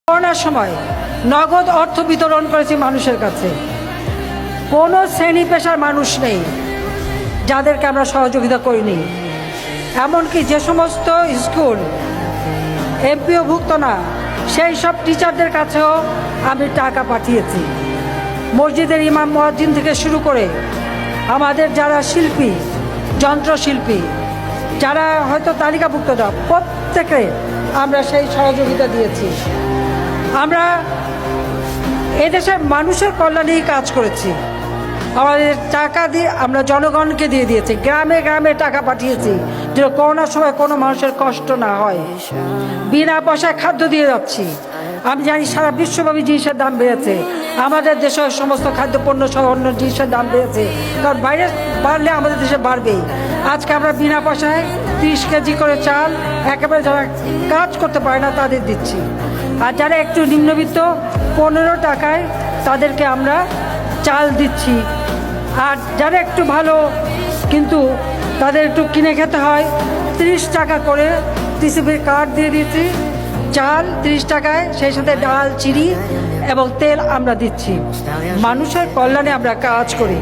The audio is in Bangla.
করোনার সময় নগদ অর্থ বিতরণ করেছি মানুষের কাছে। কোনো শ্রেণী পেশার মানুষ নেই যাদেরকে আমরা সহযোগিতা করিনি। এমনকি যে সমস্ত স্কুল এমপিওভুক্ত না, সেই সব টিচারদের কাছেও আমি টাকা পাঠিয়েছি। মসজিদের ইমাম মুয়াজ্জিন থেকে শুরু করে আমাদের যারা শিল্পী, যন্ত্রশিল্পী, যারা হয়তো তালিকাভুক্ত না, প্রত্যেকে আমরা সেই সহযোগিতা দিয়েছি। আমরা এদেশের মানুষের কল্যাণেই কাজ করেছি। আমাদের টাকা দিয়ে আমরা জনগণকে দিয়ে দিয়েছি, গ্রামে গ্রামে টাকা পাঠিয়েছি যেন করোনার সময় কোনো মানুষের কষ্ট না হয়। বিনা পয়সায় খাদ্য দিয়ে যাচ্ছি। আমি জানি সারা বিশ্বব্যাপী জিনিসের দাম বেড়েছে, আমাদের দেশের সমস্ত খাদ্যপণ্য সহ অন্য জিনিসের দাম বেড়েছে, কারণ বাইরে বাড়লে আমাদের দেশে বাড়বেই। আজকে আমরা বিনা পয়সায় 30 কেজি করে চাল একেবারে যারা কাজ করতে পারে না তাদের দিচ্ছি। আর যারা একটু নিম্নবিত্ত 15 টাকায় তাদেরকে আমরা চাল দিচ্ছি। আর যারা একটু ভালো কিন্তু তাদের একটু কিনে খেতে হয়, 30 টাকা করে টিসিবির কার্ড দিয়ে দিচ্ছি। চাল 30 টাকায়, সেই সাথে ডাল, চিনি এবং তেল আমরা দিচ্ছি। মানুষের কল্যাণে আমরা কাজ করি।